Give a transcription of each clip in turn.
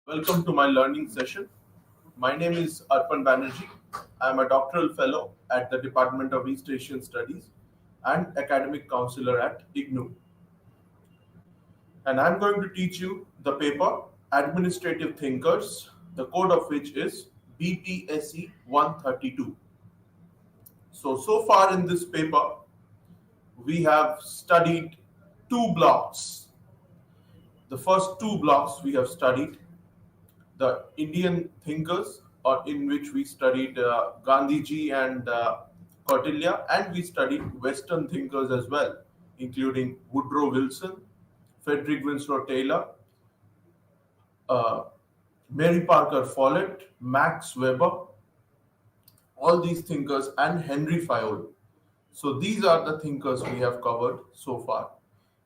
Welcome to my learning session. My name is Arpan Banerjee. I am a doctoral fellow at the Department of East Asian Studies and academic counselor at IGNOU. And I'm going to teach you the paper Administrative Thinkers, the code of which is BPSE 132. So far in this paper, we have studied two blocks. The first two blocks we have studied the Indian thinkers, or in which we studied Gandhiji and Kautilya, and we studied Western thinkers as well, including Woodrow Wilson, Frederick Winslow Taylor, uh, Mary Parker Follett, Max Weber, all these thinkers, and Henry Fayol. So these are the thinkers we have covered so far.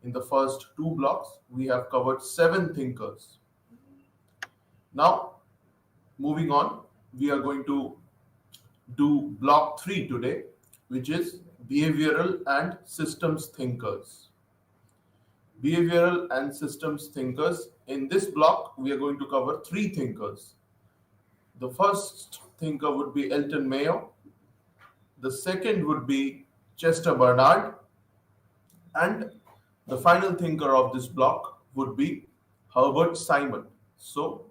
In the first two blocks, we have covered seven thinkers. Now, moving on, we are going to do block 3 today, which is behavioral and systems thinkers. Behavioral and systems thinkers. In this block, we are going to cover three thinkers. The first thinker would be Elton Mayo. The second would be Chester Barnard. And the final thinker of this block would be Herbert Simon. So,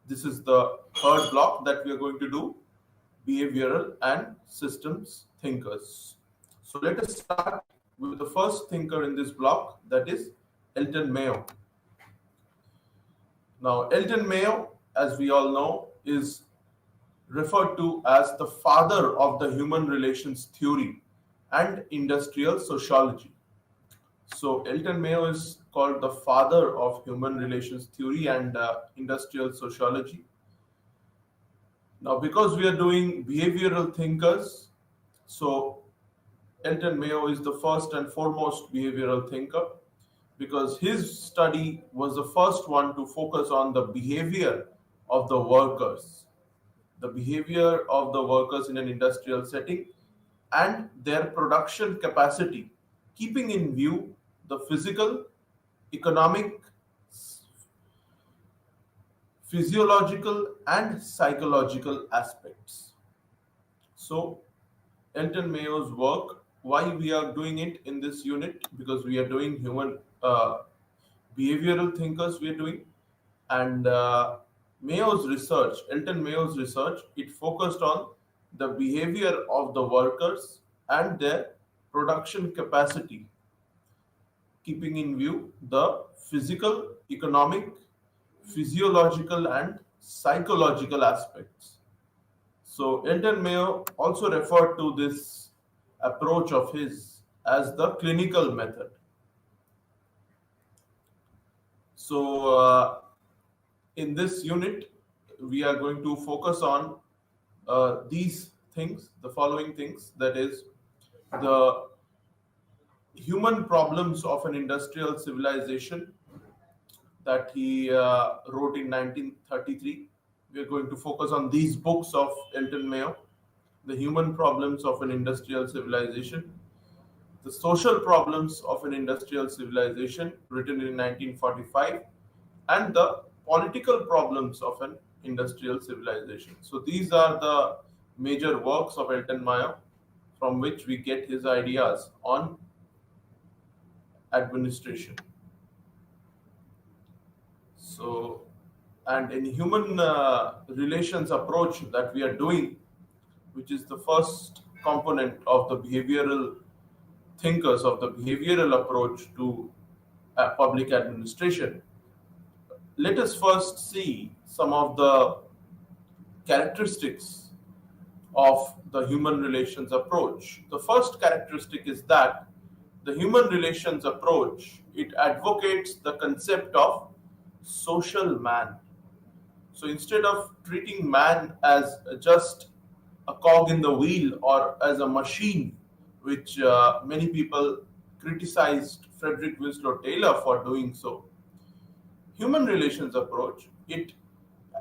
this is the third block that we are going to do, behavioral and systems thinkers. So let us start with the first thinker in this block, that is Elton Mayo. Now, Elton Mayo, as we all know, is referred to as the father of the human relations theory and industrial sociology. So Elton Mayo is called the father of human relations theory and industrial sociology. Now, because we are doing behavioral thinkers, so Elton Mayo is the first and foremost behavioral thinker because his study was the first one to focus on the behavior of the workers, the behavior of the workers in an industrial setting and their production capacity, keeping in view the physical, economic, physiological, and psychological aspects. So, Elton Mayo's work, why we are doing it in this unit? Because we are doing human behavioral thinkers, we are doing, and Mayo's research, Elton Mayo's research, it focused on the behavior of the workers and their production capacity, keeping in view the physical, economic, physiological, and psychological aspects. So, Elton Mayo also referred to this approach of his as the clinical method. So, in this unit, we are going to focus on these things, the following things, that is, the human problems of an industrial civilization that he wrote in 1933. We are going to focus on these books of Elton Mayo, the human problems of an industrial civilization, the social problems of an industrial civilization written in 1945, and the political problems of an industrial civilization. So these are the major works of Elton Mayo from which we get his ideas on administration. So, and in human relations approach that we are doing, which is the first component of the behavioral thinkers, of the behavioral approach to public administration, let us first see some of the characteristics of the human relations approach. The first characteristic is that the human relations approach, it advocates the concept of social man. So instead of treating man as just a cog in the wheel or as a machine, which many people criticized Frederick Winslow Taylor for doing so, human relations approach, it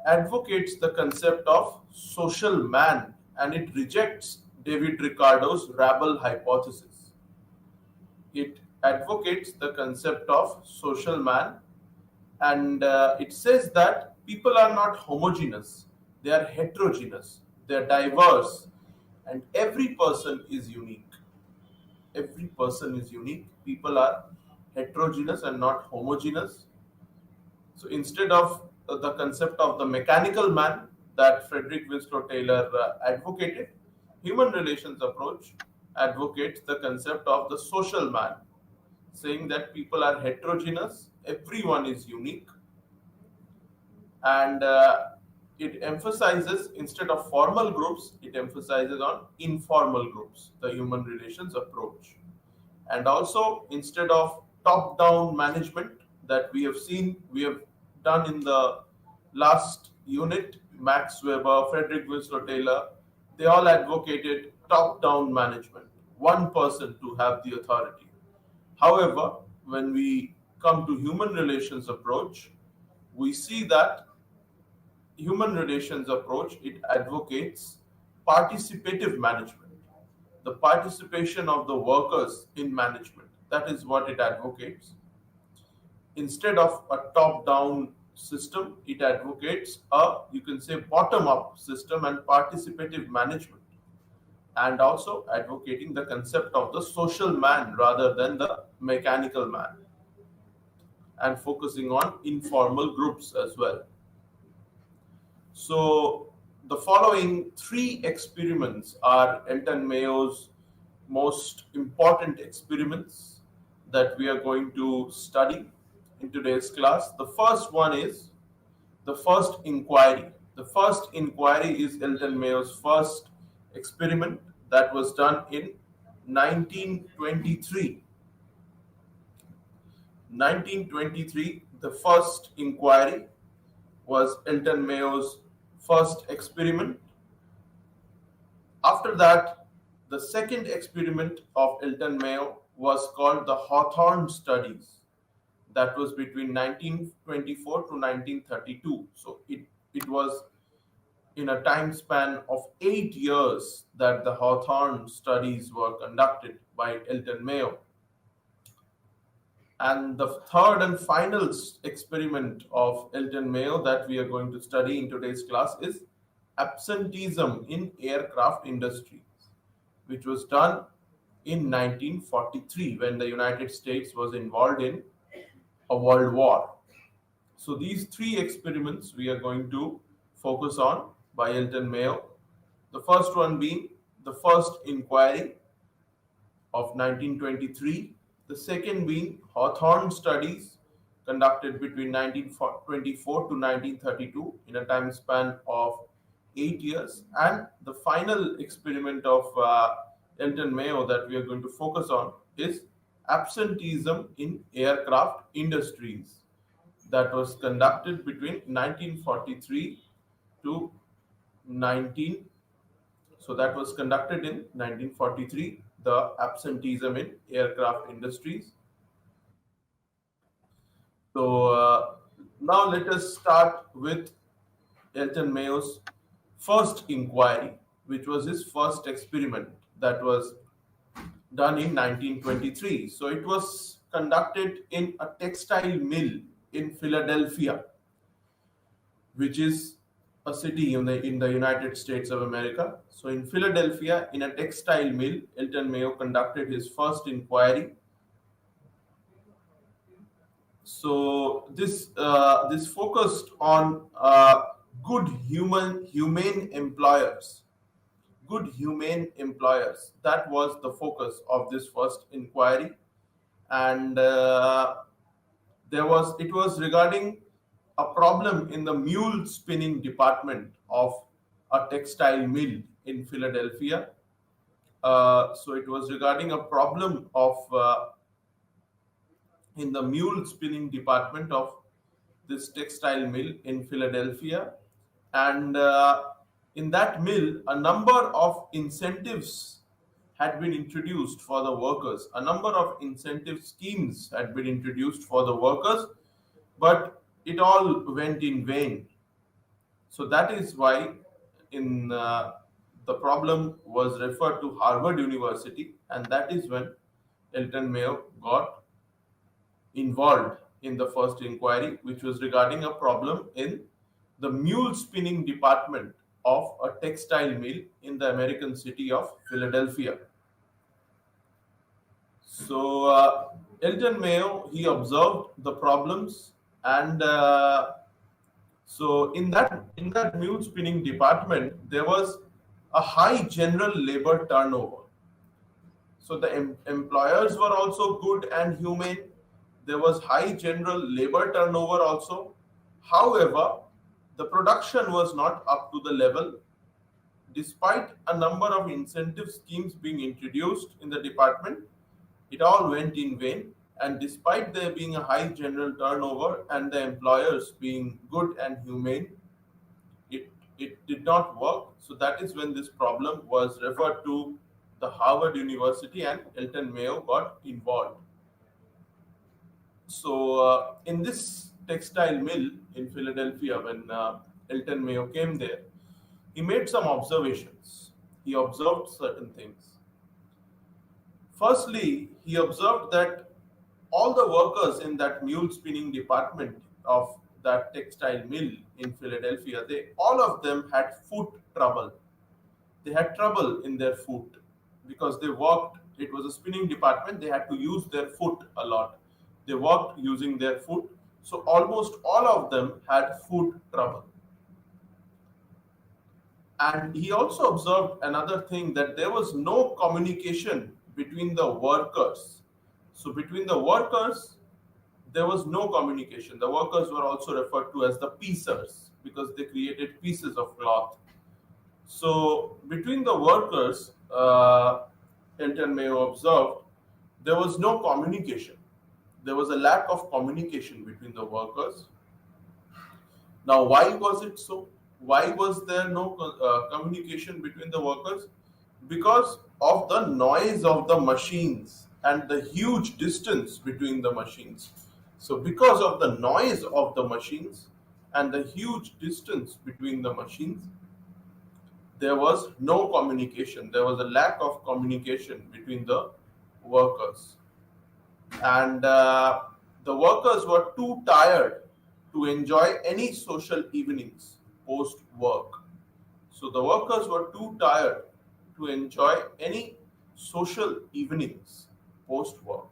advocates the concept of social man and it rejects David Ricardo's rabble hypothesis. It advocates the concept of social man and it says that People are not homogeneous, they are heterogeneous, they are diverse, and every person is unique. Every person is unique. People are heterogeneous and not homogeneous. So instead of the concept of the mechanical man that Frederick Winslow Taylor advocated, human relations approach advocates the concept of the social man, saying that people are heterogeneous, everyone is unique, and it emphasizes, instead of formal groups, it emphasizes on informal groups, the human relations approach. And also, instead of top down management that we have done in the last unit, Max Weber, Frederick Winslow Taylor, they all advocated top down management, one person to have the authority. However, when we come to human relations approach, we see that human relations approach, it advocates participative management, the participation of the workers in management. That is what it advocates. Instead of a top down system, it advocates a, you can say, bottom up system and participative management, and also advocating the concept of the social man rather than the mechanical man, and focusing on informal groups as well. So the following three experiments are Elton Mayo's most important experiments that we are going to study in today's class. The first one is the first inquiry. The first inquiry is Elton Mayo's first experiment that was done in 1923. 1923, the first inquiry was Elton Mayo's first experiment. After that, the second experiment of Elton Mayo was called the Hawthorne Studies. That was between 1924 to 1932. So it was in a time span of 8 years that the Hawthorne Studies were conducted by Elton Mayo. And the third and final experiment of Elton Mayo that we are going to study in today's class is absenteeism in aircraft industry, which was done in 1943 when the United States was involved in a world war. So these three experiments we are going to focus on by Elton Mayo. The first one being the first inquiry of 1923, the second being Hawthorne Studies conducted between 1924 to 1932 in a time span of 8 years, and the final experiment of Elton Mayo that we are going to focus on is absenteeism in aircraft industries, that was conducted between 1943 to 19 so that was conducted in 1943, the absenteeism in aircraft industries. So now let us start with Elton Mayo's first inquiry, which was his first experiment that was done in 1923. So it was conducted in a textile mill in Philadelphia, which is a city in the United States of America. So in Philadelphia, in a textile mill, Elton Mayo conducted his first inquiry. So this focused on good humane employers. Good humane employers. That was the focus of this first inquiry, and it was regarding a problem in the mule spinning department of a textile mill in Philadelphia. So it was regarding a problem of in the mule spinning department of this textile mill in Philadelphia, and in that mill, a number of incentives had been introduced for the workers. A number of incentive schemes had been introduced for the workers, but it all went in vain. So that is why in the problem was referred to Harvard University, and that is when Elton Mayo got involved in the first inquiry, which was regarding a problem in the mule spinning department of a textile mill in the American city of Philadelphia. So Elton Mayo, he observed the problems, and so in that mule spinning department there was a high general labor turnover. So the employers were also good and humane. There was high general labor turnover also. However, the production was not up to the level. Despite a number of incentive schemes being introduced in the department, it all went in vain. And despite there being a high general turnover and the employers being good and humane, it, it did not work. So that is when this problem was referred to the Harvard University, and Elton Mayo got involved. So in this textile mill in Philadelphia, when Elton Mayo came there, he made some observations. He observed certain things. Firstly, he observed that all the workers in that mule spinning department of that textile mill in Philadelphia, they all of them had foot trouble. They had trouble in their foot because they worked. It was a spinning department. They had to use their foot a lot. They worked using their foot. So almost all of them had foot trouble. And he also observed another thing, that there was no communication between the workers. So between the workers, there was no communication. The workers were also referred to as the piecers because they created pieces of cloth. So between the workers, Elton Mayo observed there was no communication. There was a lack of communication between the workers. Now, why was it so? Why was there no communication between the workers? Because of the noise of the machines and the huge distance between the machines. So, because of the noise of the machines and the huge distance between the machines, there was no communication. There was a lack of communication between the workers. And the workers were too tired to enjoy any social evenings post work. So the workers were too tired to enjoy any social evenings post work.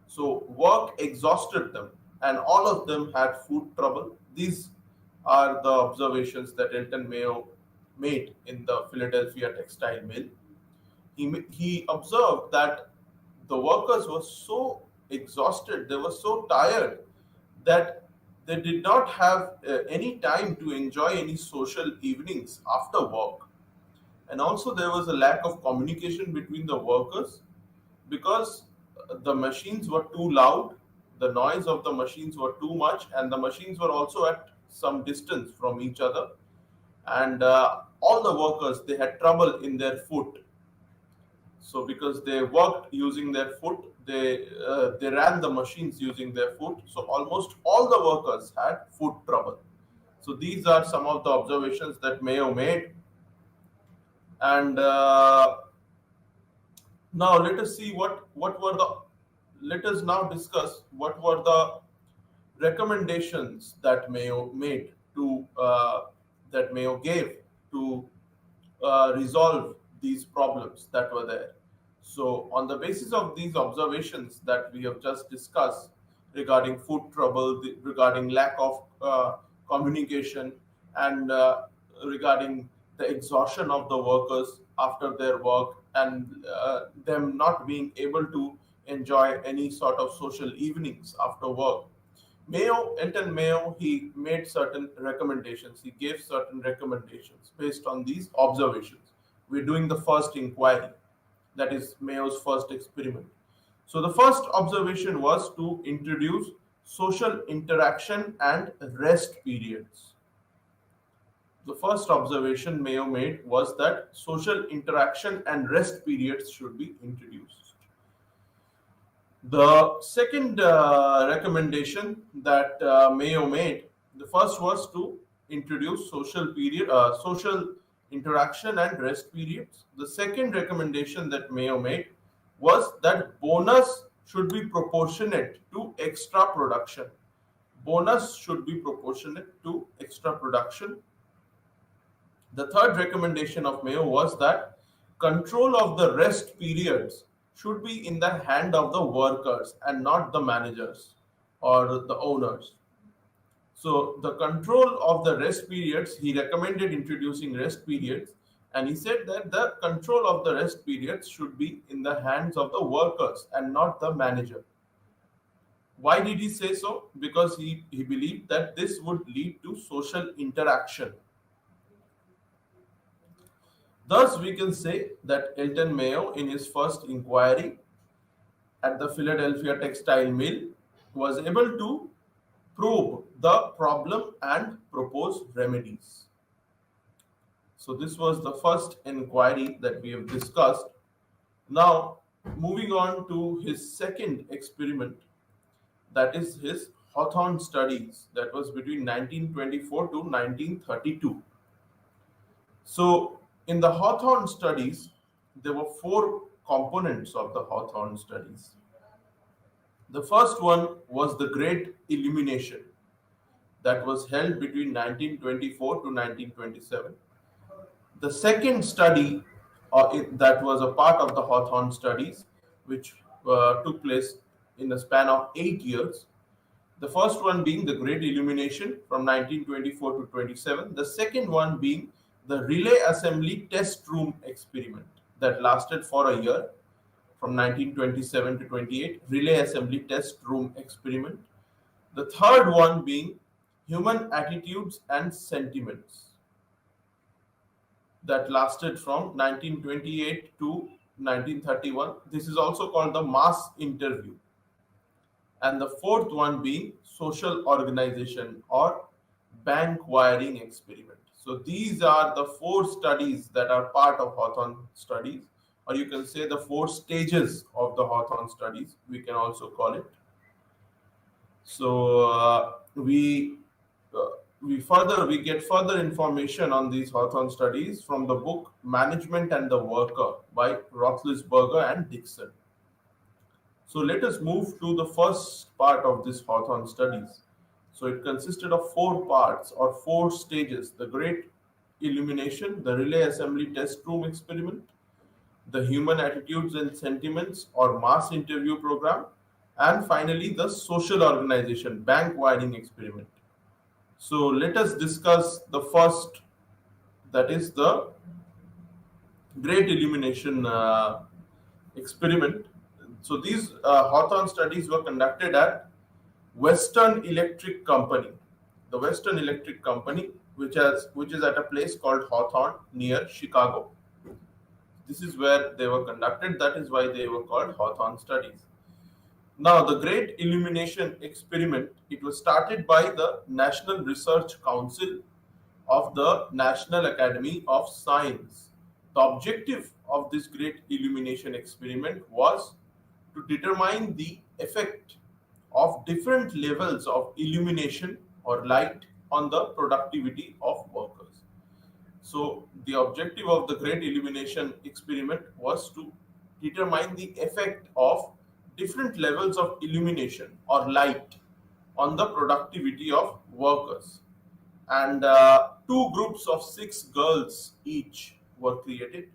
So work exhausted them, and all of them had food trouble. These are the observations that Elton Mayo made in the Philadelphia textile mill. He observed that the workers were so exhausted, they were so tired that they did not have any time to enjoy any social evenings after work. And also, there was a lack of communication between the workers because the machines were too loud, the noise of the machines were too much, and the machines were also at some distance from each other. And all the workers, they had trouble in their foot. So because they worked using their foot, they ran the machines using their foot. So almost all the workers had foot trouble. So these are some of the observations that Mayo made. And now let us see what were the. Let us now discuss what were the recommendations that Mayo made to that Mayo gave to resolve these problems that were there. So, on the basis of these observations that we have just discussed regarding food trouble, regarding lack of communication, and regarding the exhaustion of the workers after their work, and them not being able to enjoy any sort of social evenings after work, Elton Mayo, he made certain recommendations. He gave certain recommendations based on these observations. We're doing the first inquiry, that is Mayo's first experiment. So the first observation was to introduce social interaction and rest periods. The first observation Mayo made was that social interaction and rest periods should be introduced. The second recommendation that Mayo made, the first was to introduce social interaction and rest periods. The second recommendation that Mayo made was that bonus should be proportionate to extra production. Bonus should be proportionate to extra production. The third recommendation of Mayo was that control of the rest periods should be in the hand of the workers and not the managers or the owners. So the control of the rest periods, he recommended introducing rest periods, and he said that the control of the rest periods should be in the hands of the workers and not the manager. Why did he say so? Because he believed that this would lead to social interaction. Thus, we can say that Elton Mayo, in his first inquiry at the Philadelphia textile mill, was able to probe the problem and propose remedies. So, this was the first inquiry that we have discussed. Now, moving on to his second experiment, that is his Hawthorne studies, that was between 1924 to 1932. So, in the Hawthorne studies, there were four components of the Hawthorne studies. The first one was the Great Illumination, that was held between 1924 to 1927. The second study that was a part of the Hawthorne studies, which took place in a span of 8 years. The first one being the Great Illumination from 1924 to 27. The second one being the Relay Assembly Test Room Experiment that lasted for a year from 1927 to 28. Relay Assembly Test Room Experiment. The third one being Human Attitudes and Sentiments that lasted from 1928 to 1931. This is also called the mass interview. And the fourth one being social organization or bank wiring experiment. So these are the four studies that are part of Hawthorne studies, or you can say the four stages of the Hawthorne studies, we can also call it. So we get further information on these Hawthorne studies from the book Management and the Worker by Roethlisberger and Dixon. So let us move to the first part of this Hawthorne studies. So it consisted of four parts or four stages: the Great Illumination, the Relay Assembly Test Room Experiment, the Human Attitudes and Sentiments or Mass Interview Program, and finally the Social Organization Bank Wiring Experiment. So let us discuss the first, that is the Great Illumination experiment. So these Hawthorne studies were conducted at Western Electric Company, the Western Electric Company, which is at a place called Hawthorne near Chicago. This is where they were conducted. That is why they were called Hawthorne studies. Now, the Great Illumination experiment, it was started by the National Research Council of the National Academy of Science. The objective of this Great Illumination experiment was to determine the effect of different levels of illumination or light on the productivity of workers. So the objective of the Great Illumination experiment was to determine the effect of different levels of illumination or light on the productivity of workers. And two groups of 6 girls each were created.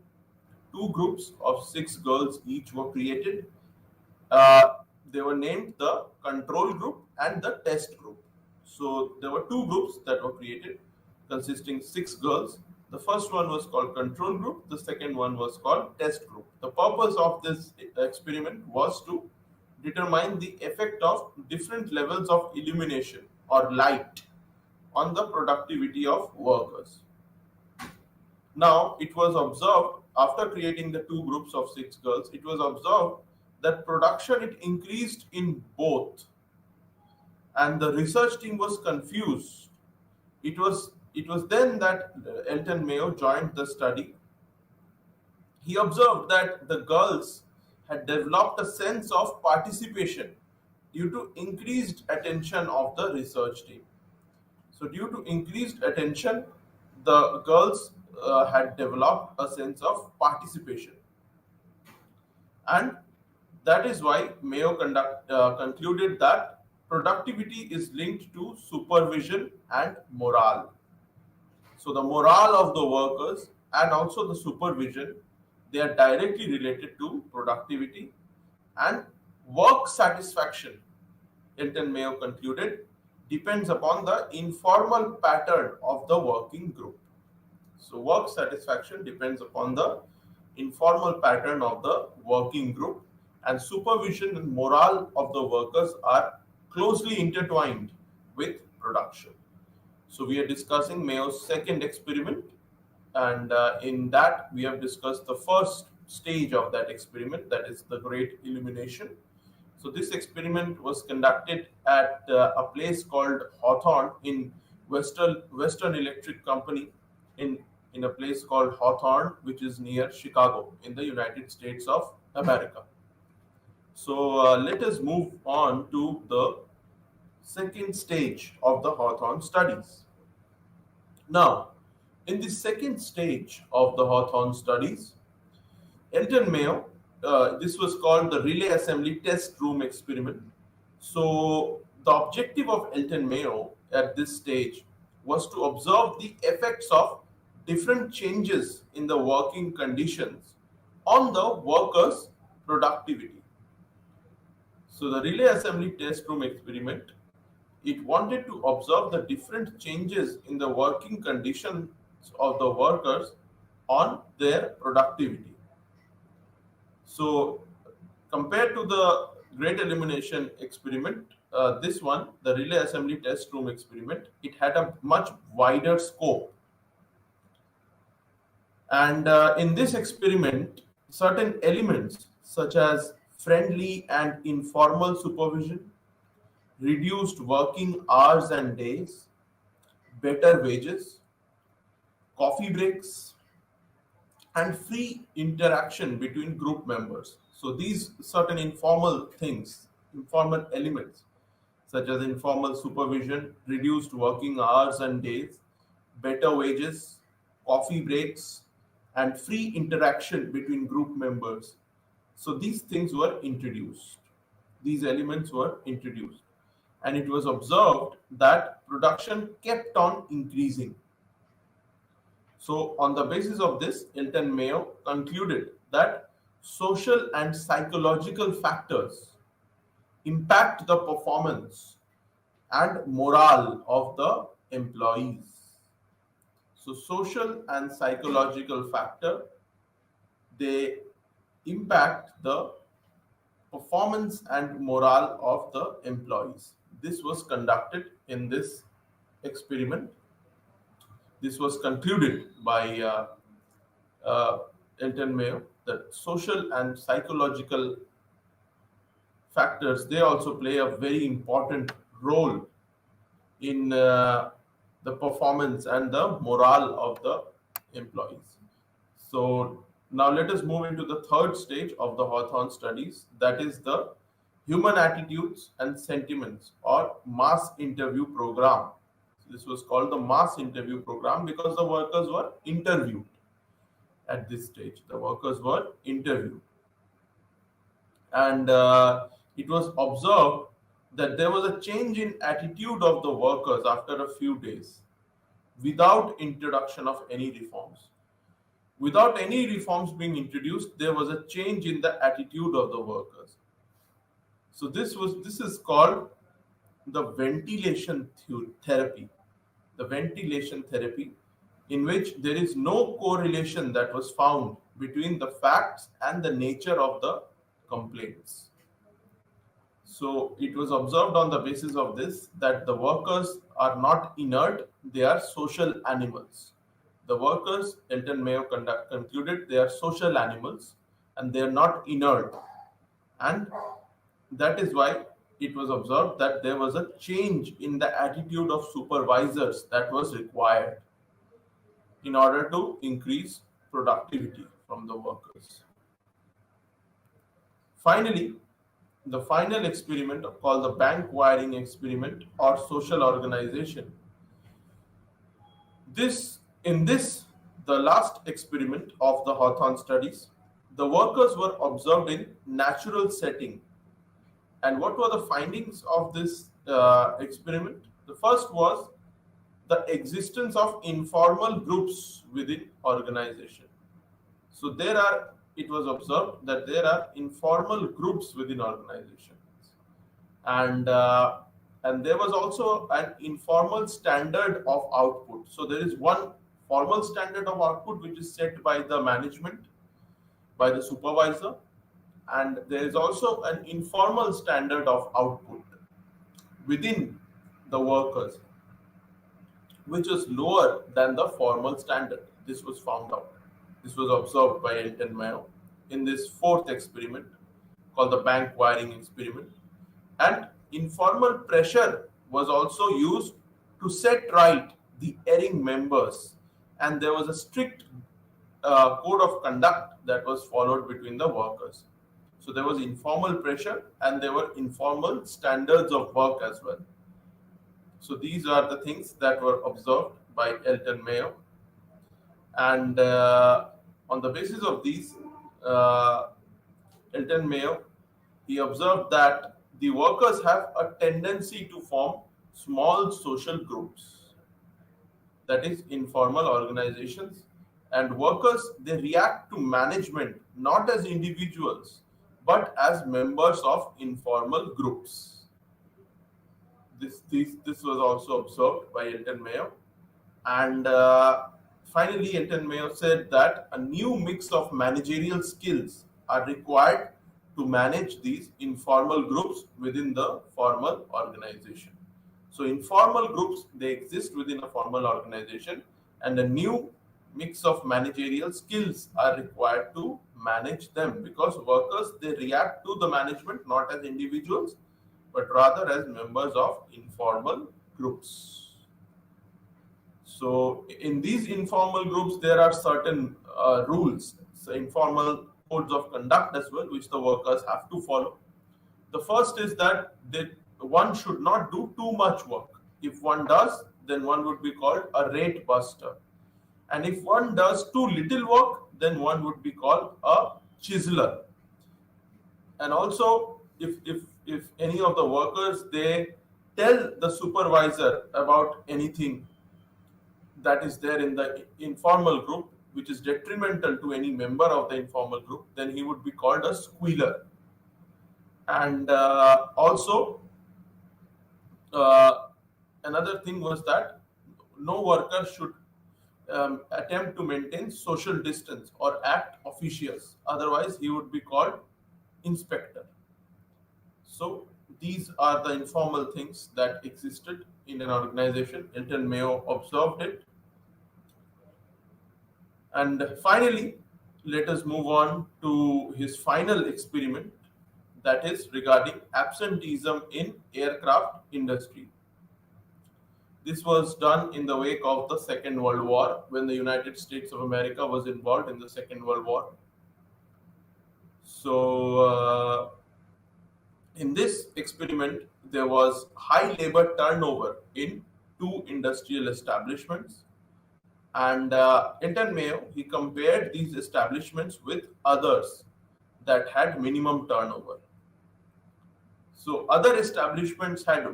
Two groups of 6 girls each were created. They were named the control group and the test group. So there were two groups that were created consisting 6 girls. The first one was called control group, the second one was called test group. The purpose of this experiment was to determine the effect of different levels of illumination or light on the productivity of workers. Now, it was observed after creating the two groups of 6 girls, it was observed that production it increased in both, and the research team was confused. It was then that Elton Mayo joined the study. He observed that the girls had developed a sense of participation due to increased attention of the research team. So, due to increased attention, the girls had developed a sense of participation, and that is why Mayo concluded that productivity is linked to supervision and morale. So the morale of the workers and also the supervision, they are directly related to productivity and work satisfaction. Elton Mayo concluded, depends upon the informal pattern of the working group. So work satisfaction depends upon the informal pattern of the working group, and supervision and morale of the workers are closely intertwined with production. So we are discussing Mayo's second experiment, and in that we have discussed the first stage of that experiment, that is the Great Illumination. So this experiment was conducted at a place called Hawthorne in Western Electric Company in a place called Hawthorne, which is near Chicago in the United States of America. So let us move on to the second stage of the Hawthorne studies. Now, in the second stage of the Hawthorne studies, Elton Mayo, this was called the relay assembly test room experiment. So, the objective of Elton Mayo at this stage was to observe the effects of different changes in the working conditions on the workers' productivity. So, the relay assembly test room experiment, it wanted to observe the different changes in the working conditions of the workers on their productivity. So, compared to the Great Elimination experiment, this one, the relay assembly test room experiment, it had a much wider scope. And in this experiment, certain elements such as friendly and informal supervision, reduced working hours and days, better wages, coffee breaks, and free interaction between group members. So these certain informal things, informal elements, such as informal supervision, reduced working hours and days, better wages, coffee breaks, and free interaction between group members. So these things were introduced. These elements were introduced. And it was observed that production kept on increasing. So, on the basis of this, Elton Mayo concluded that social and psychological factors impact the performance and morale of the employees. So, social and psychological factor, they impact the performance and morale of the employees. This was conducted in this experiment. This was concluded by Elton Mayo that social and psychological factors, they also play a very important role in the performance and the morale of the employees. So now let us move into the third stage of the Hawthorne studies, that is the human attitudes and sentiments or mass interview program. This was called the mass interview program because the workers were interviewed at this stage. The workers were interviewed. And it was observed that there was a change in attitude of the workers after a few days without introduction of any reforms. Without any reforms being introduced, there was a change in the attitude of the workers. So this is called the ventilation therapy. The ventilation therapy, in which there is no correlation that was found between the facts and the nature of the complaints. So it was observed on the basis of this that the workers are not inert, they are social animals. The workers, Elton Mayo concluded, they are social animals and they are not inert. And that is why it was observed that there was a change in the attitude of supervisors that was required in order to increase productivity from the workers. Finally, the final experiment called the bank wiring experiment or social organization. The last experiment of the Hawthorne studies, the workers were observed in natural setting. And what were the findings of this experiment. The first was the existence of informal groups within organization. So it was observed that there are informal groups within organizations, and and there was also an informal standard of output. So there is one formal standard of output which is set by the management, by the supervisor, and there is also an informal standard of output within the workers, which is lower than the formal standard. This was found out. This was observed by Elton Mayo in this fourth experiment called the bank wiring experiment. And informal pressure was also used to set right the erring members, and there was a strict code of conduct that was followed between the workers. So there was informal pressure and there were informal standards of work as well. So these are the things that were observed by Elton Mayo, and on the basis of these, uh, Elton Mayo, he observed that the workers have a tendency to form small social groups, that is informal organizations, and workers, they react to management not as individuals but as members of informal groups. This was also observed by Elton Mayo. And finally, Elton Mayo said that a new mix of managerial skills are required to manage these informal groups within the formal organization. So informal groups, they exist within a formal organization, and a new mix of managerial skills are required to manage them, because workers, they react to the management not as individuals but rather as members of informal groups. So in these informal groups, there are certain rules, so informal codes of conduct as well, which the workers have to follow. The first is that one should not do too much work. If one does, then one would be called a rate buster. And if one does too little work, then one would be called a chiseler. And also, if any of the workers, they tell the supervisor about anything that is there in the informal group which is detrimental to any member of the informal group, then he would be called a squealer. And also, uh, another thing was that no worker should attempt to maintain social distance or act officious, otherwise he would be called inspector. So these are the informal things that existed in an organization. Elton Mayo observed it. And finally, let us move on to his final experiment, that is regarding absenteeism in aircraft industry. This was done in the wake of the Second World War, when the United States of America was involved in the Second World War. So in this experiment, there was high labor turnover in two industrial establishments. And Elton Mayo, he compared these establishments with others that had minimum turnover. So other establishments had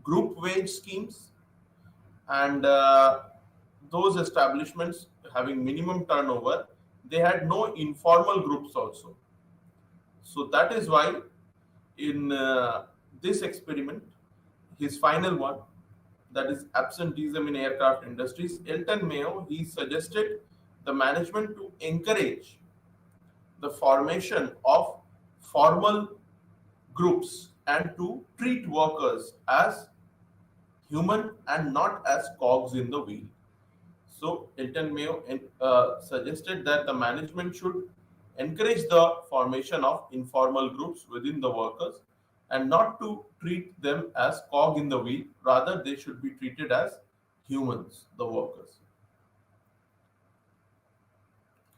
group wage schemes, and those establishments having minimum turnover, they had no informal groups also. So that is why in this experiment, his final one, that is absenteeism in aircraft industries, Elton Mayo, he suggested the management to encourage the formation of formal groups and to treat workers as human and not as cogs in the wheel. So Elton Mayo suggested that the management should encourage the formation of informal groups within the workers and not to treat them as cog in the wheel. Rather, they should be treated as humans, the workers.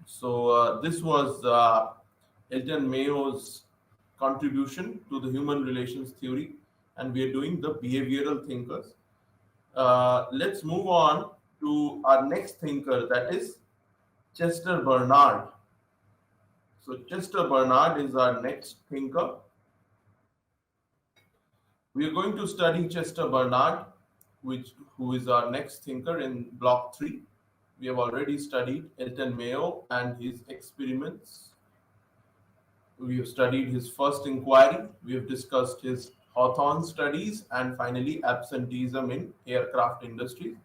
So this was Elton Mayo's contribution to the human relations theory, and we are doing the behavioral thinkers. Let's move on to our next thinker, that is Chester Bernard. So Chester Bernard is our next thinker. We are going to study Chester Bernard, who is our next thinker in block 3. We have already studied Elton Mayo and his experiments. We have studied his first inquiry. We have discussed his Hawthorne studies and finally absenteeism in aircraft industry.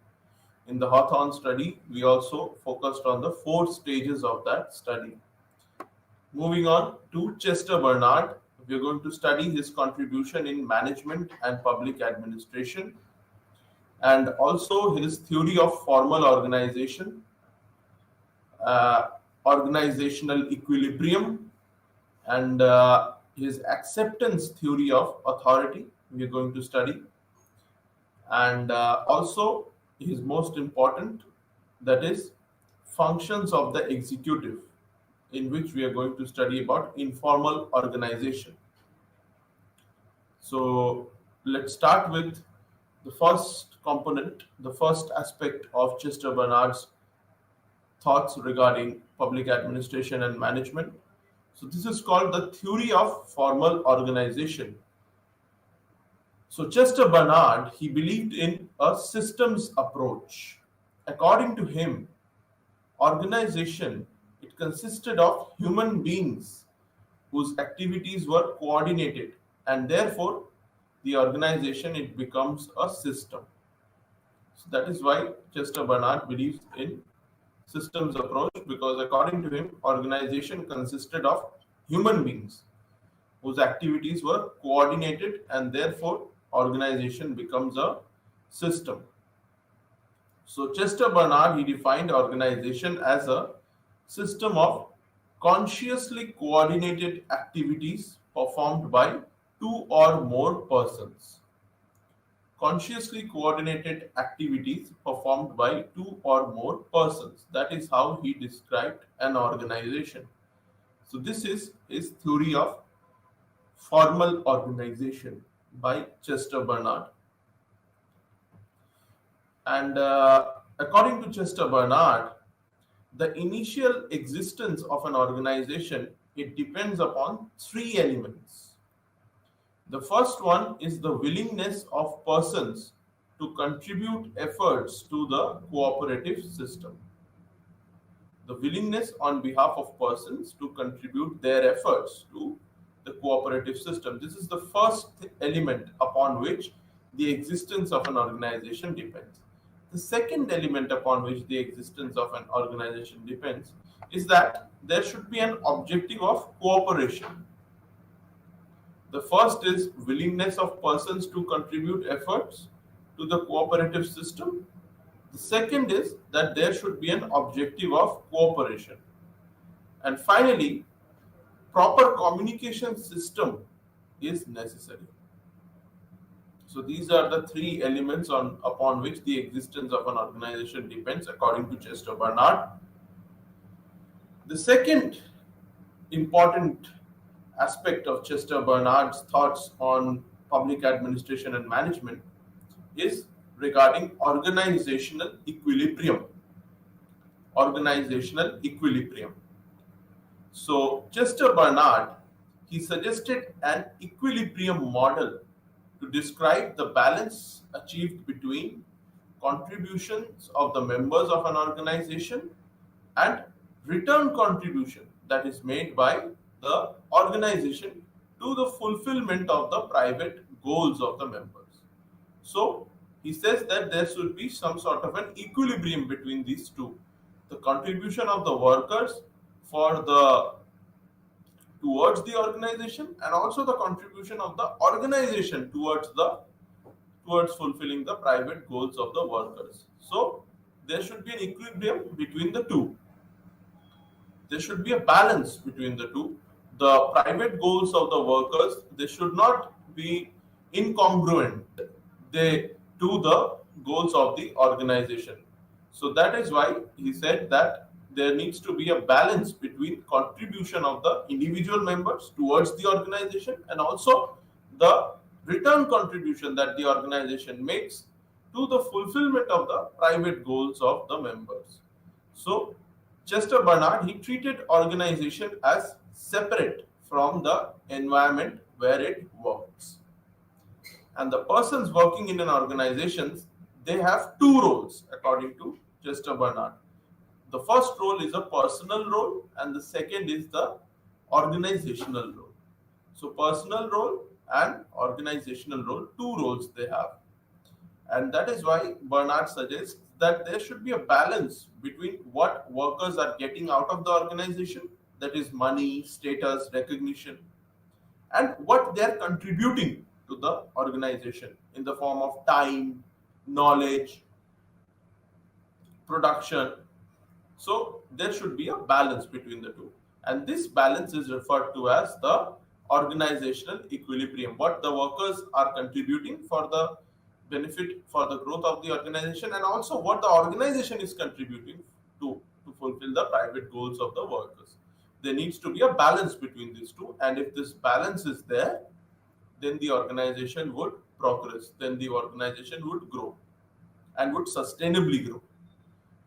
In the Hawthorne study, we also focused on the 4 stages of that study. Moving on to Chester Bernard, we are going to study his contribution in management and public administration and also his theory of formal organization, uh, organizational equilibrium, and his acceptance theory of authority. We are going to study, and also his most important, that is, functions of the executive, in which we are going to study about informal organization. So let's start with the first component, the first aspect of Chester Bernard's thoughts regarding public administration and management. So this is called the theory of formal organization. So Chester Bernard, he believed in a systems approach. According to him, organization, it consisted of human beings whose activities were coordinated, and therefore the organization, it becomes a system. So that is why Chester Bernard believes in systems approach, because according to him, organization consisted of human beings whose activities were coordinated, and therefore organization becomes a system. So Chester Bernard, he defined organization as a system of consciously coordinated activities performed by 2 or more persons. Consciously coordinated activities performed by 2 or more persons. That is how he described an organization. So this is his theory of formal organization by Chester Bernard. And according to Chester Bernard, the initial existence of an organization, it depends upon 3 elements. The first one is the willingness of persons to contribute efforts to the cooperative system. The willingness on behalf of persons to contribute their efforts to the cooperative system. This is the first element upon which the existence of an organization depends. The second element upon which the existence of an organization depends is that there should be an objective of cooperation. The first is willingness of persons to contribute efforts to the cooperative system. The second is that there should be an objective of cooperation. And finally, proper communication system is necessary. So these are the 3 elements upon which the existence of an organization depends, according to Chester Bernard. The second important aspect of Chester Bernard's thoughts on public administration and management is regarding organizational equilibrium. Organizational equilibrium. So Chester Bernard, he suggested an equilibrium model to describe the balance achieved between contributions of the members of an organization and return contribution that is made by the organization to the fulfillment of the private goals of the members. So he says that there should be some sort of an equilibrium between these two. The contribution of the workers towards the organization, and also the contribution of the organization towards fulfilling the private goals of the workers. So there should be an equilibrium between the two. There should be a balance between the two. The private goals of the workers, they should not be incongruent to the goals of the organization. So that is why he said that there needs to be a balance between contribution of the individual members towards the organization and also the return contribution that the organization makes to the fulfillment of the private goals of the members. So Chester Bernard, he treated organization as separate from the environment where it works. And the persons working in an organization, they have two roles according to Chester Bernard. The first role is a personal role, and the second is the organizational role. So personal role and organizational role, two roles they have. And that is why Bernard suggests that there should be a balance between what workers are getting out of the organization, that is money, status, recognition, and what they are contributing to the organization in the form of time, knowledge, production. So there should be a balance between the two. And this balance is referred to as the organizational equilibrium. What the workers are contributing for the benefit for the growth of the organization, and also what the organization is contributing to fulfill the private goals of the workers. There needs to be a balance between these two. And if this balance is there, then the organization would progress, then the organization would grow and would sustainably grow.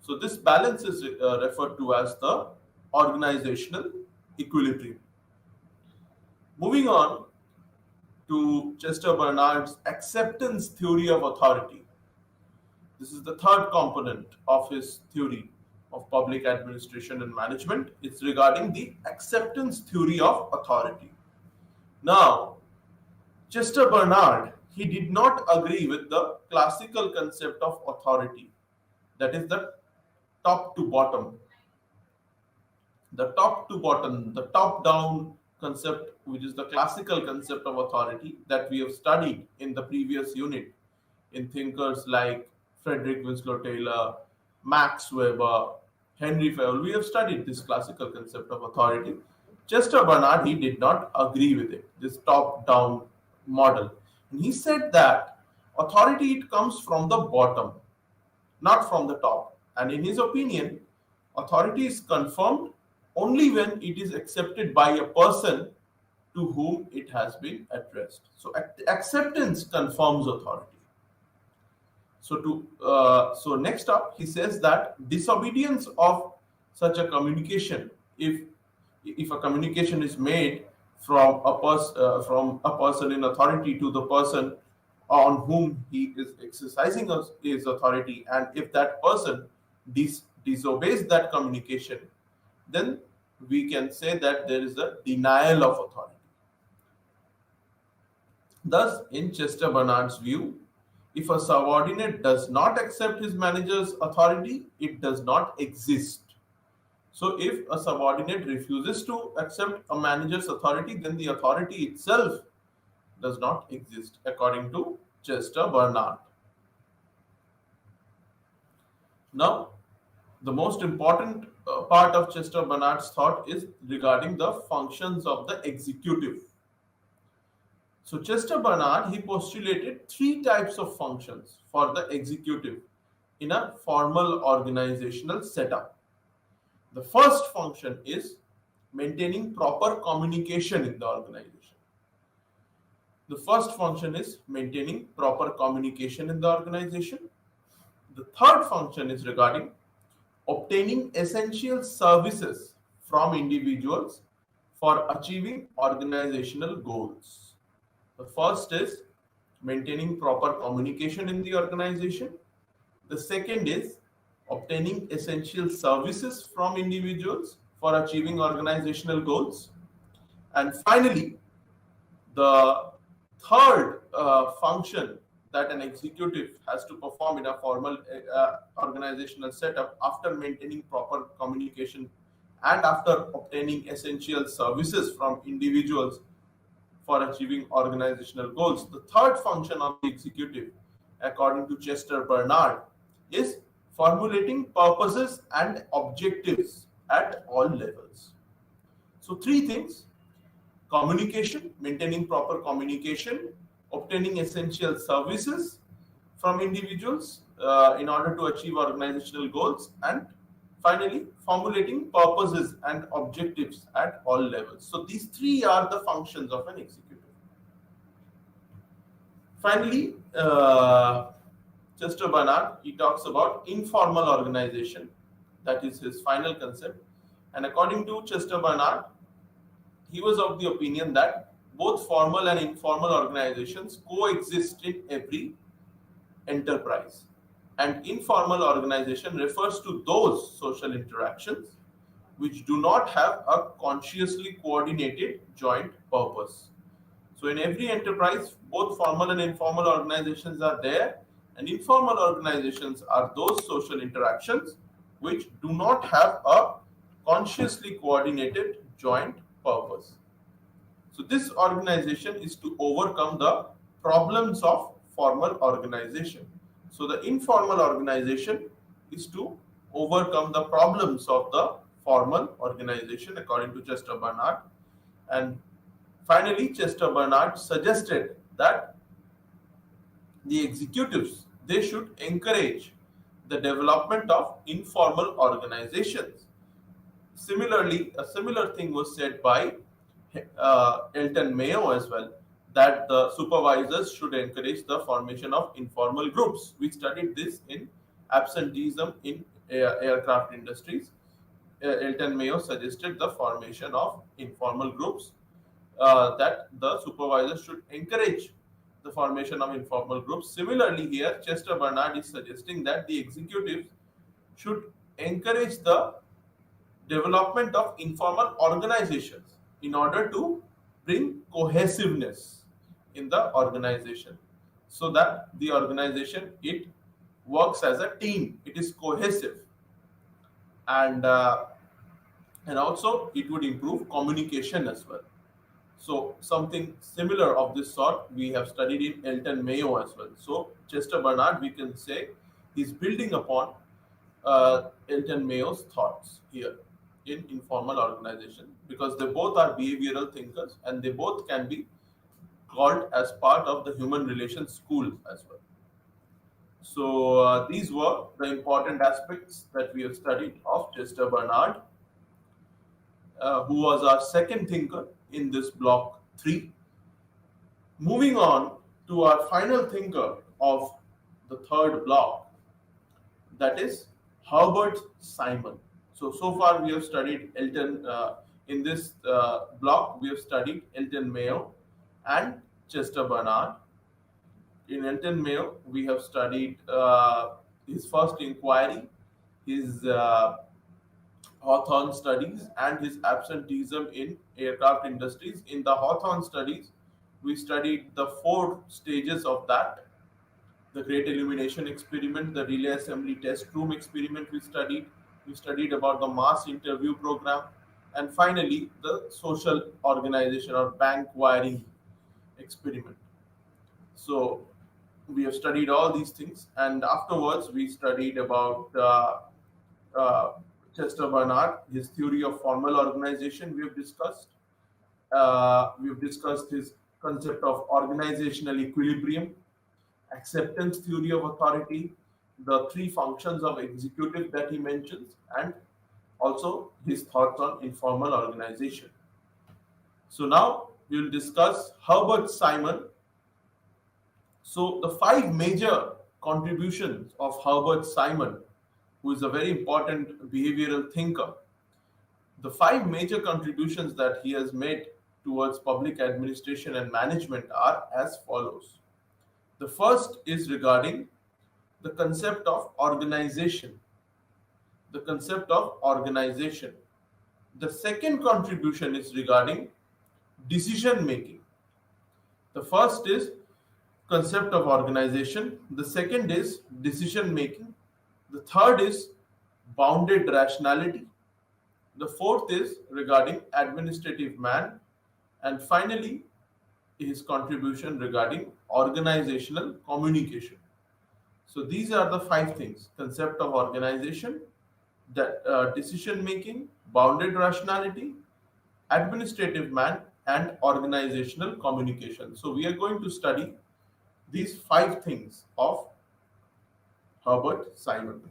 So this balance is referred to as the organizational equilibrium. Moving on to Chester Bernard's acceptance theory of authority. This is the third component of his theory of public administration and management. It's regarding the acceptance theory of authority. Now, Chester Bernard, he did not agree with the classical concept of authority, that is the top to bottom. The top to bottom, the top down concept, which is the classical concept of authority that we have studied in the previous unit in thinkers like Frederick Winslow Taylor, Max Weber, Henry Fayol. We have studied this classical concept of authority. Chester Bernard, he did not agree with it, this top down model. And he said that authority, it comes from the bottom, not from the top. And in his opinion, authority is confirmed only when it is accepted by a person to whom it has been addressed. So acceptance confirms authority. So next up, he says that disobedience of such a communication, if a communication is made from a person in authority to the person on whom he is exercising his authority, and if that person disobeys that communication, then we can say that there is a denial of authority. Thus, in Chester Bernard's view, if a subordinate does not accept his manager's authority, it does not exist. So if a subordinate refuses to accept a manager's authority, then the authority itself does not exist, according to Chester Bernard. Now, the most important part of Chester Bernard's thought is regarding the functions of the executive. So Chester Bernard, he postulated three types of functions for the executive in a formal organizational setup. The first function is maintaining proper communication in the organization. The first function is maintaining proper communication in the organization. The third function is regarding obtaining essential services from individuals for achieving organizational goals. The first is maintaining proper communication in the organization. The second is obtaining essential services from individuals for achieving organizational goals. And finally, the third function that an executive has to perform in a formal organizational setup, after maintaining proper communication and after obtaining essential services from individuals for achieving organizational goals, the third function of the executive, according to Chester Bernard, is formulating purposes and objectives at all levels. So three things: communication, maintaining proper communication, obtaining essential services from individuals in order to achieve organizational goals, and finally formulating purposes and objectives at all levels. So these three are the functions of an executive. Finally, Chester Bernard, he talks about informal organization. That is his final concept. And according to Chester Bernard, he was of the opinion that both formal and informal organizations coexist in every enterprise. And informal organization refers to those social interactions which do not have a consciously coordinated joint purpose. So in every enterprise, both formal and informal organizations are there, and informal organizations are those social interactions which do not have a consciously coordinated joint purpose. So this organization is to overcome the problems of formal organization. So the informal organization is to overcome the problems of the formal organization according to Chester Barnard. And finally, Chester Barnard suggested that the executives, they should encourage the development of informal organizations. Similarly, a similar thing was said by Elton Mayo as well, that the supervisors should encourage the formation of informal groups. We studied this in absenteeism in aircraft industries. Elton Mayo suggested the formation of informal groups, that the supervisors should encourage the formation of informal groups. Similarly, here Chester Barnard is suggesting that the executives should encourage the development of informal organizations in order to bring cohesiveness in the organization, so that the organization, it works as a team, it is cohesive, and and also it would improve communication as well. So something similar of this sort we have studied in Elton Mayo as well. So Chester Barnard, we can say, is building upon Elton Mayo's thoughts here in informal organization, because they both are behavioral thinkers and they both can be called as part of the human relations school as well. So these were the important aspects that we have studied of Chester Barnard, who was our second thinker in this block 3. Moving on to our final thinker of the third block, that is Herbert Simon. So far we have studied Elton, in this block we have studied Elton Mayo and Chester Barnard. In Elton Mayo, we have studied his first inquiry, his Hawthorne studies, and his absenteeism in aircraft industries. In the Hawthorne studies, we studied the 4 stages of that: the Great Illumination Experiment, the Relay Assembly Test Room Experiment we studied. We studied about the mass interview program, and finally the social organization or bank wiring experiment. So we have studied all these things, and afterwards we studied about Chester Barnard, his theory of formal organization. We have discussed his concept of organizational equilibrium, acceptance theory of authority, the 3 functions of executive that he mentions, and also his thoughts on informal organization. So now we will discuss Herbert Simon. So the 5 major contributions of Herbert Simon, who is a very important behavioral thinker, the 5 major contributions that he has made towards public administration and management are as follows. The first is regarding the concept of organization. The concept of organization. The second contribution is regarding decision making. The first is concept of organization. The second is decision making. The third is bounded rationality. The fourth is regarding administrative man. And finally, his contribution regarding organizational communication. So these are the 5 things: concept of organization, decision making, bounded rationality, administrative man, and organizational communication. So we are going to study these 5 things of Herbert Simon.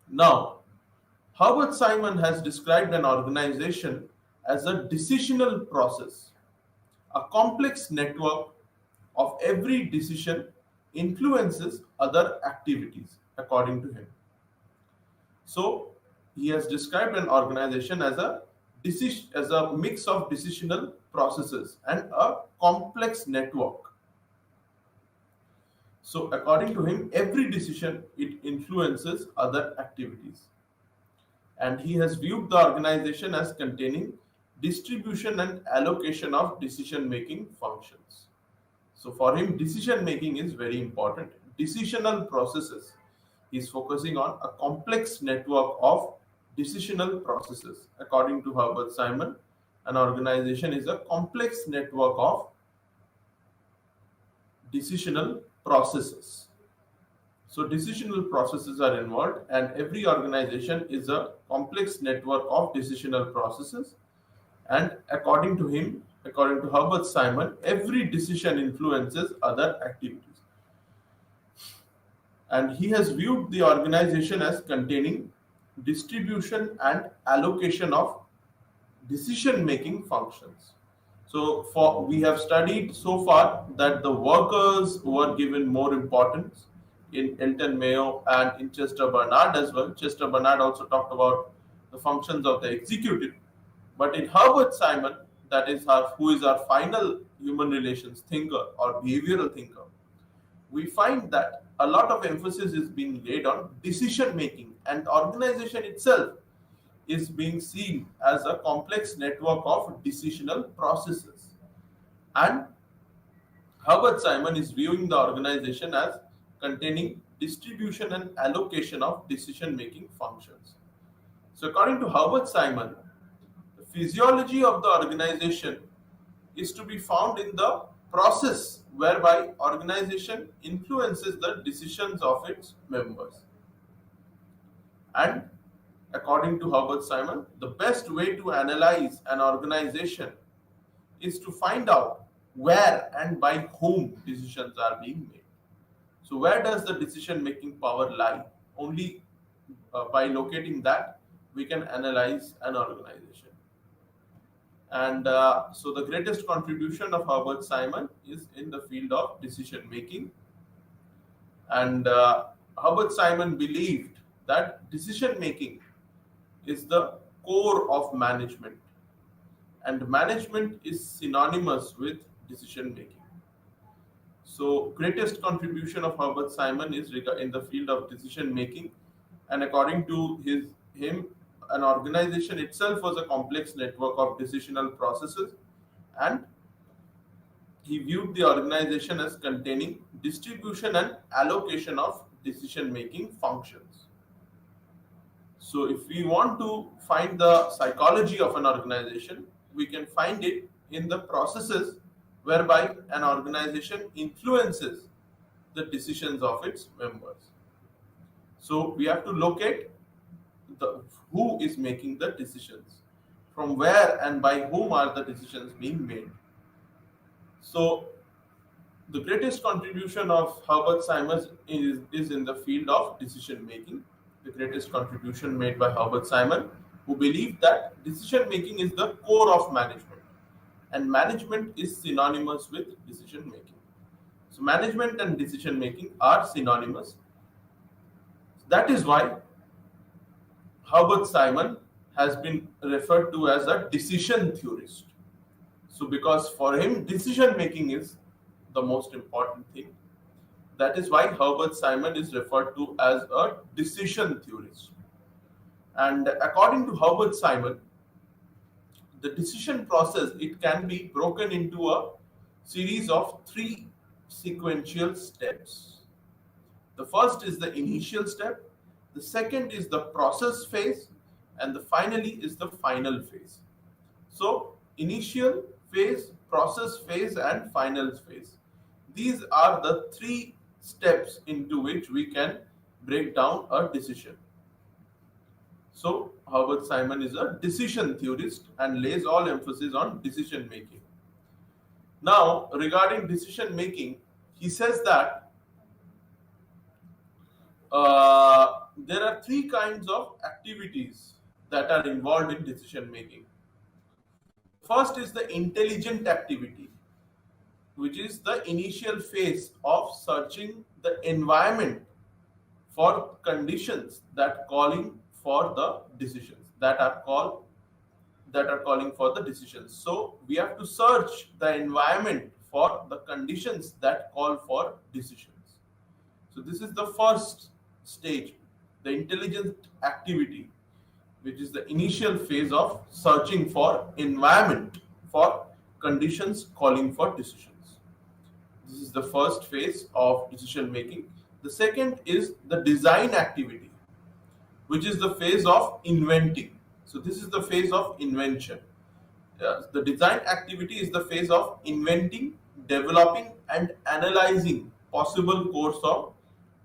Now, Herbert Simon has described an organization as a decisional process, a complex network of every decision influences other activities, according to him. So he has described an organization as a mix of decisional processes and a complex network. So according to him, every decision it influences other activities. And he has viewed the organization as containing distribution and allocation of decision making functions. So for him, decision making is very important. Decisional processes. He's focusing on a complex network of decisional processes. According to Herbert Simon, an organization is a complex network of decisional processes. So decisional processes are involved, and every organization is a complex network of decisional processes. And according to him, according to Herbert Simon, every decision influences other activities. And he has viewed the organization as containing distribution and allocation of decision making functions. So for we have studied so far that the workers were given more importance in Elton Mayo and in Chester Bernard as well. Chester Bernard also talked about the functions of the executive. But in Herbert Simon, that is who is our final human relations thinker or behavioral thinker, we find that a lot of emphasis is being laid on decision making, and organization itself is being seen as a complex network of decisional processes. And Herbert Simon is viewing the organization as containing distribution and allocation of decision making functions. So according to Herbert Simon, the physiology of the organization is to be found in the process whereby organization influences the decisions of its members. And according to Herbert Simon, the best way to analyze an organization is to find out where and by whom decisions are being made. So where does the decision making power lie? Only by locating that we can analyze an organization. And so the greatest contribution of Herbert Simon is in the field of decision making. And Herbert Simon believed that decision making is the core of management, and management is synonymous with decision making. So greatest contribution of Herbert Simon is in the field of decision making, and according to him, an organization itself was a complex network of decisional processes, and he viewed the organization as containing distribution and allocation of decision making functions. So if we want to find the psychology of an organization, we can find it in the processes whereby an organization influences the decisions of its members. So we have to locate who is making the decisions, from where and by whom are the decisions being made. So the greatest contribution of Herbert Simon is in the field of decision making. The greatest contribution made by Herbert Simon, who believed that decision making is the core of management, and management is synonymous with decision making. So management and decision making are synonymous. That is why Herbert Simon has been referred to as a decision theorist. So because for him decision making is the most important thing, that is why Herbert Simon is referred to as a decision theorist. And according to Herbert Simon, the decision process, it can be broken into a series of 3 sequential steps. The first is the initial step, the second is the process phase, and the finally is the final phase. So initial phase, process phase, and final phase. These are the 3 steps into which we can break down a decision. So Herbert Simon is a decision theorist and lays all emphasis on decision making. Now, regarding decision making, he says that there are 3 kinds of activities that are involved in decision making. First is the intelligent activity, which is the initial phase of searching the environment for conditions that calling for the decisions, that are called that are calling for the decisions. So we have to search the environment for the conditions that call for decisions. So this is the first stage, the intelligent activity, which is the initial phase of searching for environment for conditions calling for decisions. This is the first phase of decision making. The second is the design activity, which is the phase of inventing. So this is the phase of invention. The design activity is the phase of inventing, developing, and analyzing possible course of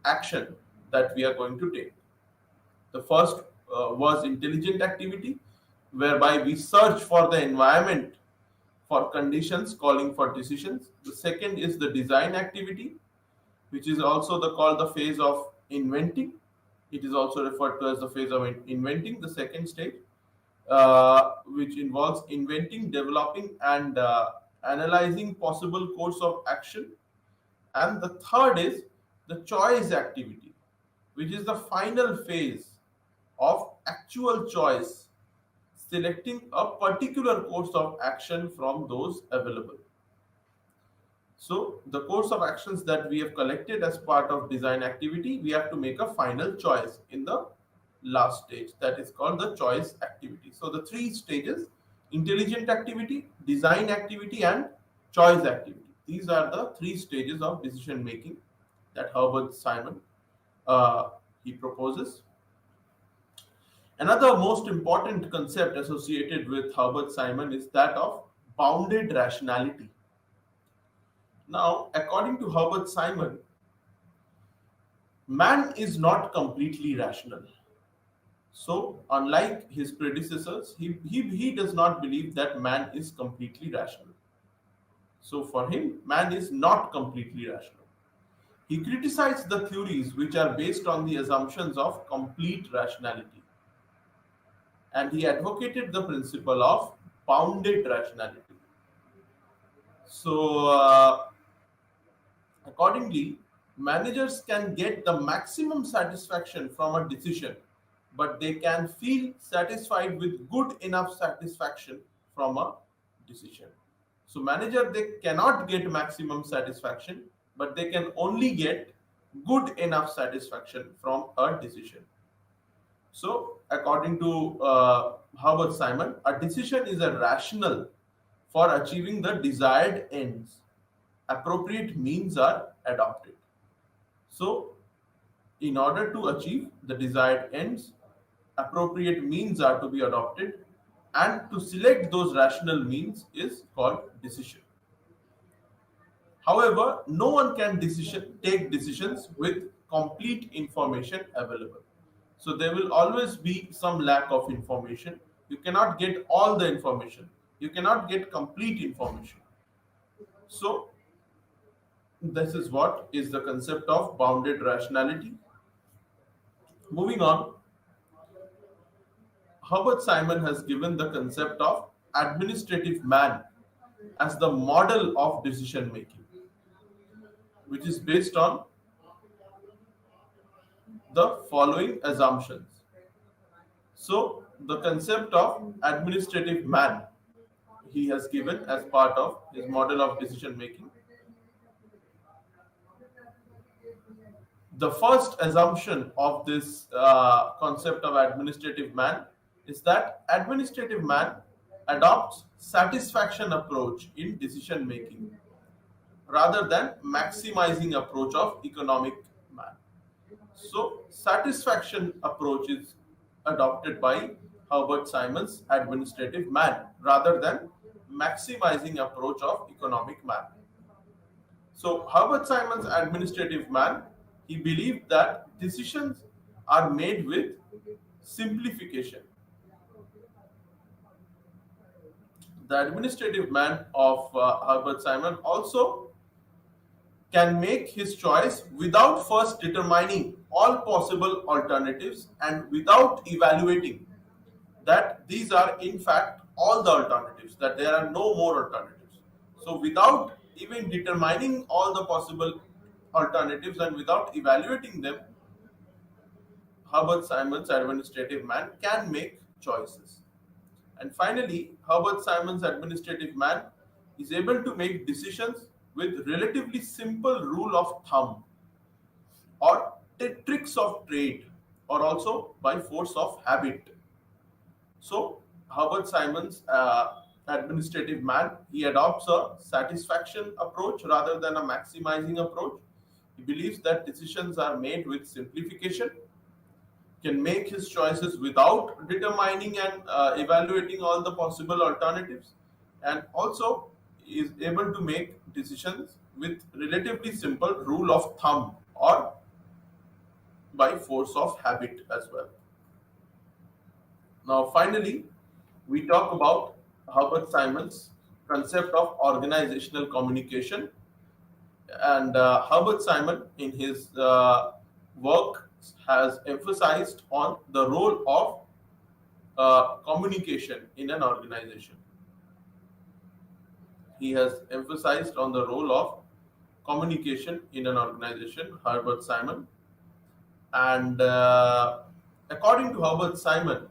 action that we are going to take. The first was intelligent activity, whereby we search for the environment for conditions calling for decisions. The second is the design activity, which is also called the phase of inventing. It is also referred to as the phase of inventing, the second stage, which involves inventing, developing, and analyzing possible course of action. And the third is the choice activity, which is the final phase of actual choice, selecting a particular course of action from those available. So the course of actions that we have collected as part of design activity, we have to make a final choice in the last stage, that is called the choice activity. So the three stages: intelligent activity, design activity, and choice activity. These are the three stages of decision making that Herbert Simon uh, he proposes. Another most important concept associated with Herbert Simon is that of bounded rationality. Now, according to Herbert Simon, man is not completely rational. So, unlike his predecessors, he does not believe that man is completely rational. So, for him, man is not completely rational. He criticized the theories which are based on the assumptions of complete rationality, and he advocated the principle of bounded rationality. So, accordingly, managers can get the maximum satisfaction from a decision, but they can feel satisfied with good enough satisfaction from a decision. So, manager, they cannot get maximum satisfaction, but they can only get good enough satisfaction from a decision. So, according to Herbert Simon, a decision is a rational for achieving the desired ends. Appropriate means are adopted. So, in order to achieve the desired ends, appropriate means are to be adopted, and to select those rational means is called decision. However, no one can take decisions with complete information available. So there will always be some lack of information. You cannot get all the information. You cannot get complete information. So this is what is the concept of bounded rationality. Moving on, Herbert Simon has given the concept of administrative man as the model of decision making, which is based on the following assumptions. So, the concept of administrative man he has given as part of his model of decision making. The first assumption of this concept of administrative man is that administrative man adopts satisfaction approach in decision making rather than maximizing approach of economic man. So satisfaction approach is adopted by Herbert Simon's administrative man rather than maximizing approach of economic man. So Herbert Simon's administrative man, he believed that decisions are made with simplification. The administrative man of Herbert Simon also can make his choice without first determining all possible alternatives and without evaluating that these are in fact all the alternatives, that there are no more alternatives. So without even determining all the possible alternatives and without evaluating them, Herbert Simon's administrative man can make choices. And finally, Herbert Simon's administrative man is able to make decisions with relatively simple rule of thumb or tricks of trade or also by force of habit. So Herbert Simon's administrative man, he adopts a satisfaction approach rather than a maximizing approach. He believes that decisions are made with simplification, can make his choices without determining and evaluating all the possible alternatives, and also is able to make decisions with relatively simple rule of thumb or by force of habit as well. Now, finally, we talk about Herbert Simon's concept of organizational communication. And Herbert Simon, in his work, has emphasized on the role of communication in an organization. He has emphasized on the role of communication in an organization, Herbert Simon. And according to Herbert Simon,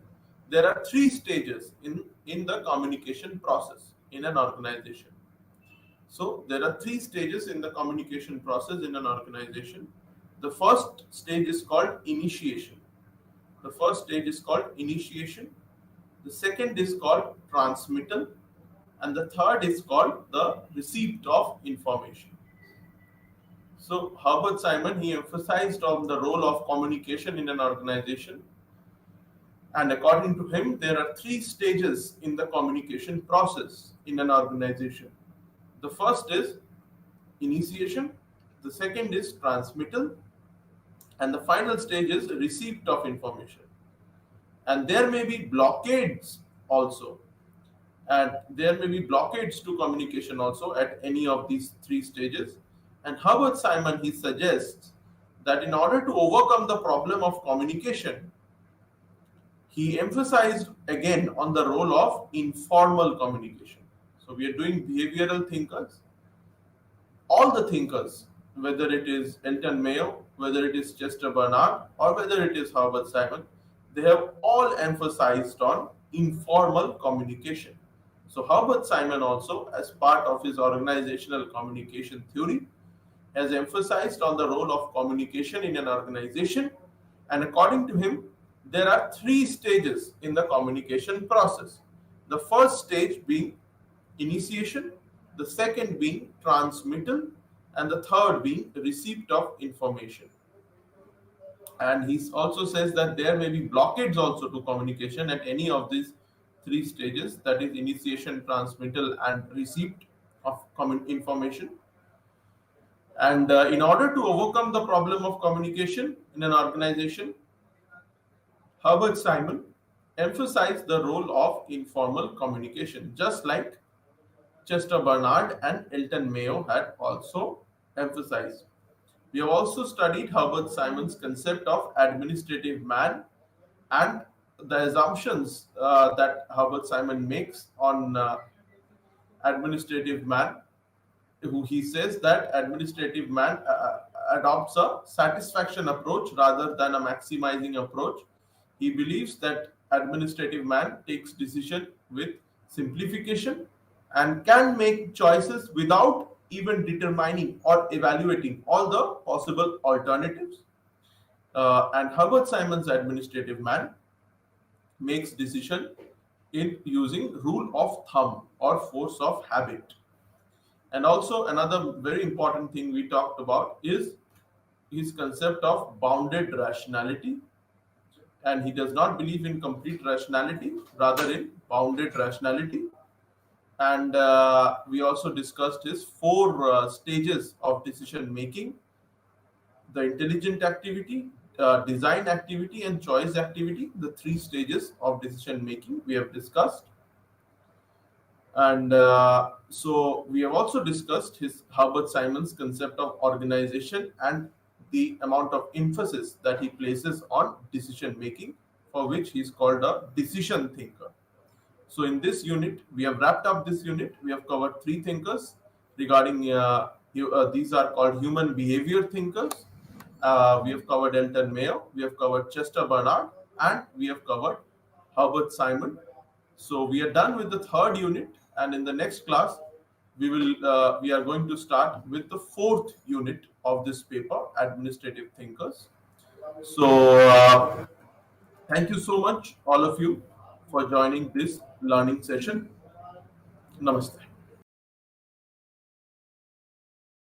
there are three stages in the communication process in an organization. So there are three stages in the communication process in an organization. The first stage is called initiation. The first stage is called initiation. The second is called transmittal. And the third is called the receipt of information. So Herbert Simon, he emphasized on the role of communication in an organization. And according to him, there are three stages in the communication process in an organization. The first is initiation, the second is transmittal, and the final stage is receipt of information. And there may be blockades also, and there may be blockades to communication also at any of these three stages. And Herbert Simon, he suggests that in order to overcome the problem of communication, he emphasized again on the role of informal communication. So we are doing behavioral thinkers. All the thinkers, whether it is Elton Mayo, whether it is Chester Bernard, or whether it is Herbert Simon, they have all emphasized on informal communication. So Herbert Simon also, as part of his organizational communication theory, has emphasized on the role of communication in an organization. And according to him, there are three stages in the communication process. The first stage being initiation, the second being transmittal, and the third being receipt of information. And he also says that there may be blockades also to communication at any of these three stages, that is initiation, transmittal, and receipt of information. And in order to overcome the problem of communication in an organization, Herbert Simon emphasized the role of informal communication, just like Chester Bernard and Elton Mayo had also emphasized. We have also studied Herbert Simon's concept of administrative man and the assumptions that Herbert Simon makes on administrative man, who he says that administrative man adopts a satisfaction approach rather than a maximizing approach. He believes that administrative man takes decision with simplification and can make choices without even determining or evaluating all the possible alternatives. And Herbert Simon's administrative man makes decision in using rule of thumb or force of habit. And also another very important thing we talked about is his concept of bounded rationality. And he does not believe in complete rationality, rather in bounded rationality. And we also discussed his four stages of decision making: the intelligent activity, design activity, and choice activity. The three stages of decision making we have discussed. And so we have also discussed his Herbert Simon's concept of organization and the amount of emphasis that he places on decision making, for which he is called a decision thinker. So in this unit, we have wrapped up this unit. We have covered three thinkers regarding, these are called human behavior thinkers. We have covered Elton Mayo, we have covered Chester Bernard, and we have covered Herbert Simon. So we are done with the third unit, and in the next class, we are going to start with the fourth unit of this paper, Administrative Thinkers. So thank you so much, all of you, for joining this learning session. Namaste.